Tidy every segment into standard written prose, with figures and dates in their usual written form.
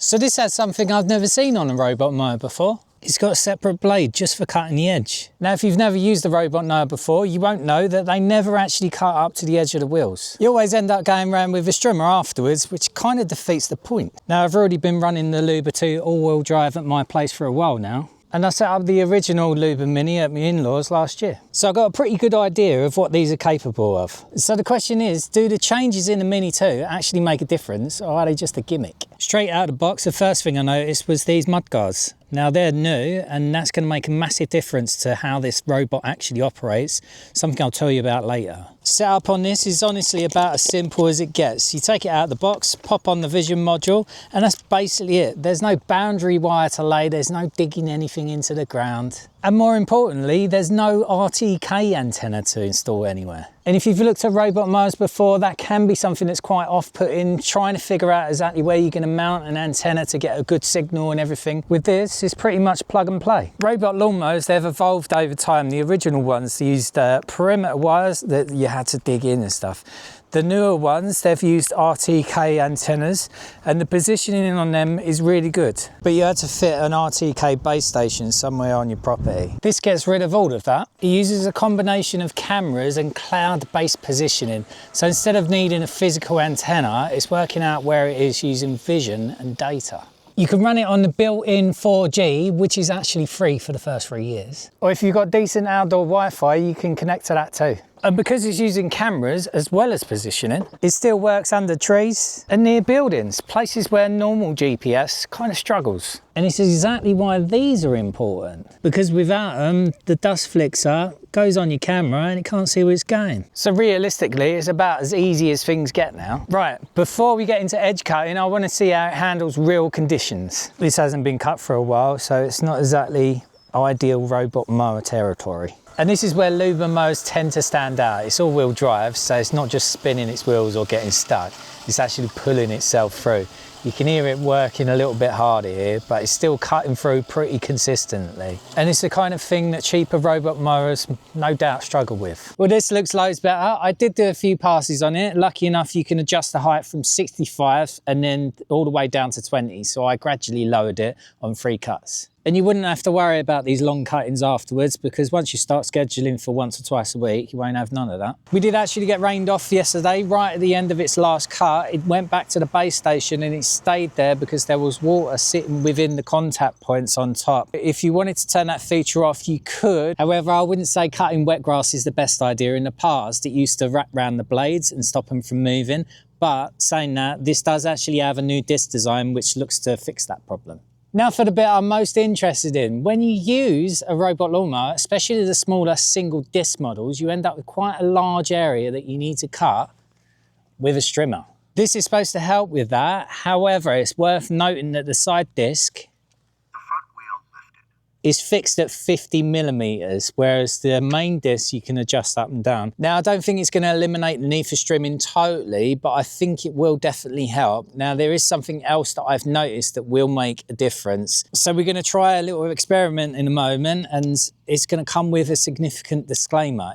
So this has something I've never seen on a robot mower before. It's got a separate blade just for cutting the edge. Now, if you've never used a robot mower before, you won't know that they never actually cut up to the edge of the wheels. You always end up going around with a strimmer afterwards, which kind of defeats the point. Now, I've already been running the LUBA 2 all-wheel drive at my place for a while now, and I set up the original LUBA Mini at my in-laws last year. So I got a pretty good idea of what these are capable of. So the question is, do the changes in the Mini 2 actually make a difference, or are they just a gimmick? Straight out of the box, the first thing I noticed was these mud guards. Now they're new, and that's going to make a massive difference to how this robot actually operates, something I'll tell you about later. Setup on this is honestly about as simple as it gets. You take it out of the box, pop on the vision module, and that's basically it. There's no boundary wire to lay, there's no digging anything into the ground. And more importantly, there's no RTK antenna to install anywhere. And if you've looked at robot mowers before, that can be something that's quite off-putting, trying to figure out exactly where you're going to mount an antenna to get a good signal and everything. With this, it's pretty much plug and play. Robot lawnmowers, they've evolved over time. The original ones used perimeter wires that you had to dig in and stuff. The newer ones, they've used RTK antennas, and the positioning on them is really good. But you had to fit an RTK base station somewhere on your property. This gets rid of all of that. It uses a combination of cameras and cloud-based positioning. So instead of needing a physical antenna, it's working out where it is using vision and data. You can run it on the built-in 4G, which is actually free for the first 3 years. Or if you've got decent outdoor Wi-Fi, you can connect to that too. And because it's using cameras as well as positioning, it still works under trees and near buildings, places where normal GPS kind of struggles. And it's exactly why these are important, because without them, the dust flicks up, goes on your camera and it can't see where it's going. So realistically, it's about as easy as things get now. Right, before we get into edge cutting, I want to see how it handles real conditions. This hasn't been cut for a while, so it's not exactly ideal robot mower territory. And this is where LUBA mowers tend to stand out. It's all-wheel drive, so it's not just spinning its wheels or getting stuck. It's actually pulling itself through. You can hear it working a little bit harder here, but it's still cutting through pretty consistently. And it's the kind of thing that cheaper robot mowers no doubt struggle with. Well, this looks loads better. I did do a few passes on it. Lucky enough, you can adjust the height from 65 and then all the way down to 20. So I gradually lowered it on 3 cuts. And you wouldn't have to worry about these long cuttings afterwards, because once you start scheduling for once or twice a week, you won't have none of that. We did actually get rained off yesterday, right at the end of its last cut. It went back to the base station and it stayed there because there was water sitting within the contact points on top. If you wanted to turn that feature off, you could. However, I wouldn't say cutting wet grass is the best idea. In the past, it used to wrap around the blades and stop them from moving. But saying that, this does actually have a new disc design which looks to fix that problem. Now for the bit I'm most interested in. When you use a robot lawnmower, especially the smaller single disc models, you end up with quite a large area that you need to cut with a strimmer. This is supposed to help with that. However, it's worth noting that the side disc is fixed at 50 millimeters, whereas the main disc you can adjust up and down. Now, I don't think it's going to eliminate the need for strimming totally, but I think it will definitely help. Now, there is something else that I've noticed that will make a difference. So we're going to try a little experiment in a moment, and it's going to come with a significant disclaimer.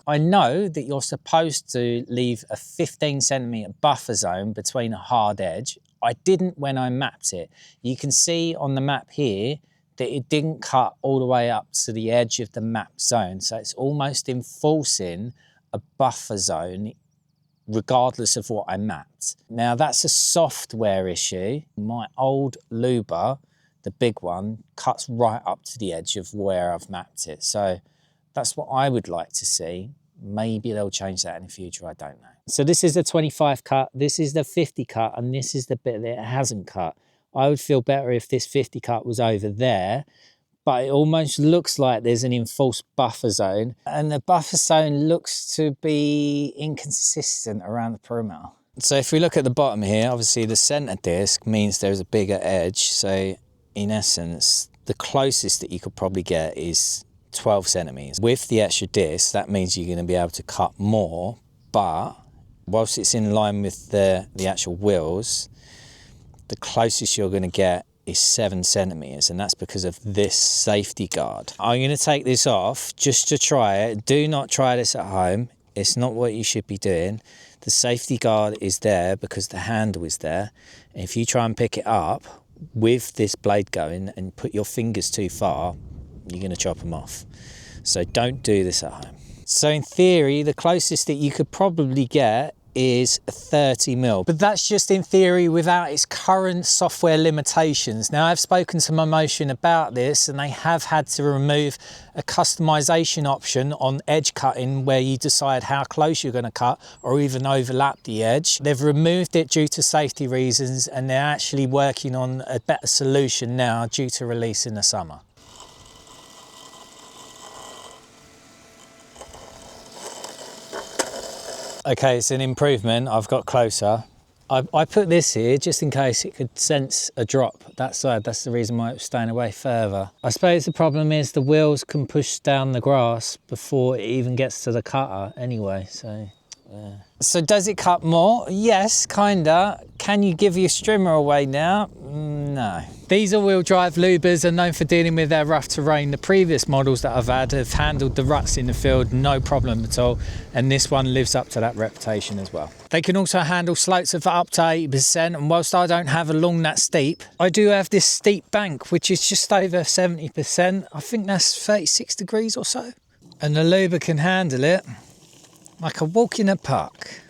I know that you're supposed to leave a 15 centimeter buffer zone between a hard edge. I didn't when I mapped it. You can see on the map here that it didn't cut all the way up to the edge of the map zone. So it's almost enforcing a buffer zone regardless of what I mapped. Now that's a software issue. My old LUBA, the big one, cuts right up to the edge of where I've mapped it. So that's what I would like to see. Maybe they'll change that in the future, I don't know. So this is the 25 cut, this is the 50 cut, and this is the bit that it hasn't cut. I would feel better if this 50 cut was over there, but it almost looks like there's an enforced buffer zone, and the buffer zone looks to be inconsistent around the perimeter. So if we look at the bottom here, obviously the center disc means there's a bigger edge. So in essence, the closest that you could probably get is 12 centimeters. With the extra disc, that means you're going to be able to cut more, but whilst it's in line with the actual wheels, the closest you're going to get is 7 centimeters, and that's because of this safety guard. I'm going to take this off just to try it. Do not try this at home. It's not what you should be doing. The safety guard is there because the handle is there. And if you try and pick it up with this blade going and put your fingers too far, you're going to chop them off. So don't do this at home. So in theory, the closest that you could probably get is 30 mil, but that's just in theory without its current software limitations. Now, I've spoken to Mammotion about this, and they have had to remove a customization option on edge cutting where you decide how close you're going to cut or even overlap the edge. They've removed it due to safety reasons, and they're actually working on a better solution now due to release in the summer. Okay, it's an improvement. I've got closer. I put this here just in case it could sense a drop that side. That's the reason why it was staying away further. I suppose the problem is the wheels can push down the grass before it even gets to the cutter anyway, so yeah. So does it cut more? Yes, kinda. Can you give your strimmer away now? No. These all-wheel drive lubas are known for dealing with their rough terrain. The previous models that I've had have handled the ruts in the field no problem at all, and this one lives up to that reputation as well. They can also handle slopes of up to 80%, and whilst I don't have along that steep, I do have this steep bank which is just over 70%. I think that's 36 degrees or so, and the luba can handle it like a walk in a park.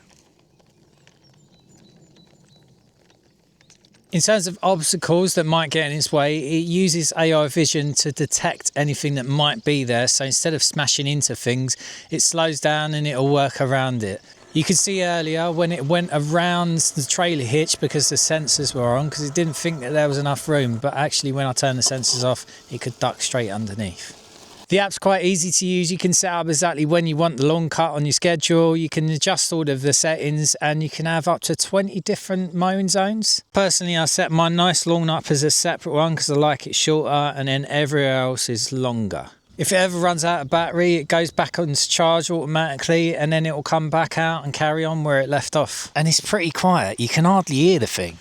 In terms of obstacles that might get in its way, it uses AI vision to detect anything that might be there. So instead of smashing into things, it slows down and it'll work around it. You could see earlier when it went around the trailer hitch because the sensors were on, because it didn't think that there was enough room. But actually when I turned the sensors off, it could duck straight underneath. The app's quite easy to use. You can set up exactly when you want the long cut on your schedule. You can adjust all of the settings, and you can have up to 20 different mowing zones. Personally, I set my nice long up as a separate one because I like it shorter, and then everywhere else is longer. If it ever runs out of battery, it goes back on charge automatically, and then it will come back out and carry on where it left off. And it's pretty quiet. You can hardly hear the thing.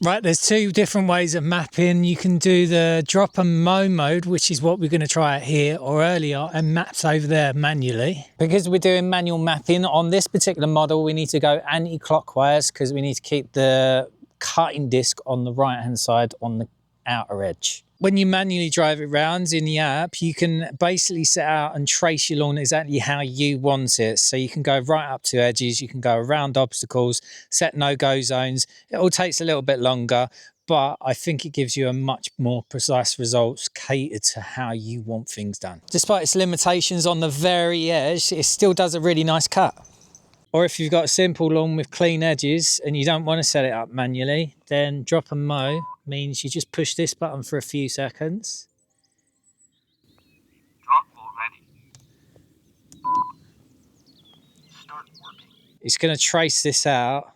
Right, there's two different ways of mapping. You can do the DropMow mode, which is what we're going to try out here, or earlier, and maps over there manually. Because we're doing manual mapping on this particular model, we need to go anti-clockwise because we need to keep the cutting disc on the right-hand side on the outer edge. When you manually drive it round in the app, you can basically set out and trace your lawn exactly how you want it. So you can go right up to edges, you can go around obstacles, set no-go zones. It all takes a little bit longer, but I think it gives you a much more precise results catered to how you want things done. Despite its limitations on the very edge, it still does a really nice cut. Or if you've got a simple lawn with clean edges and you don't want to set it up manually, then DropMow means you just push this button for a few seconds. Drop already. Start working. It's going to trace this out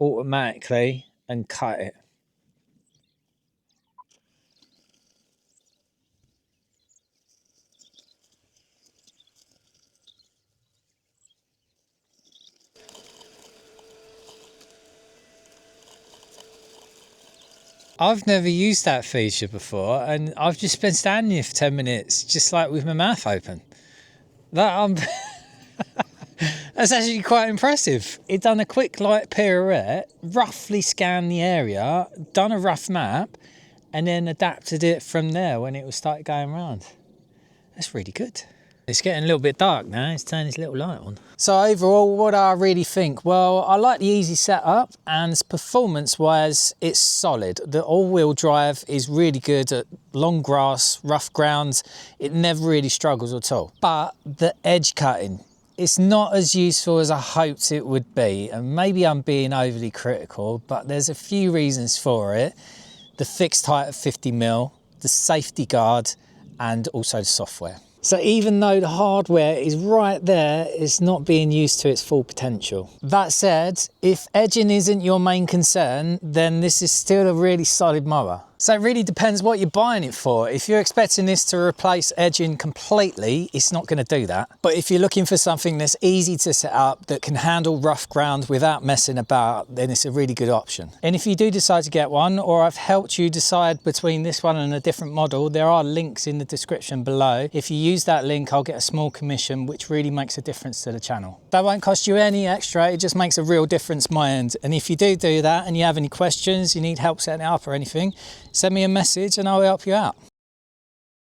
automatically and cut it. I've never used that feature before, and I've just been standing here for 10 minutes, just like with my mouth open. That's actually quite impressive. It done a quick light pirouette, roughly scanned the area, done a rough map, and then adapted it from there when it was started going around. That's really good. It's getting a little bit dark now, it's turning its little light on. So overall, what do I really think? Well, I like the easy setup, and performance-wise, it's solid. The all-wheel drive is really good at long grass, rough grounds. It never really struggles at all. But the edge cutting, it's not as useful as I hoped it would be. And maybe I'm being overly critical, but there's a few reasons for it. The fixed height of 50 mil, the safety guard, and also the software. So even though the hardware is right there, it's not being used to its full potential. That said, if edging isn't your main concern, then this is still a really solid mower. So it really depends what you're buying it for. If you're expecting this to replace edging completely, it's not going to do that. But if you're looking for something that's easy to set up, that can handle rough ground without messing about, then it's a really good option. And if you do decide to get one, or I've helped you decide between this one and a different model, there are links in the description below. If you use that link, I'll get a small commission, which really makes a difference to the channel. That won't cost you any extra, it just makes a real difference my end. And if you do that and you have any questions, you need help setting it up or anything, send me a message and I'll help you out.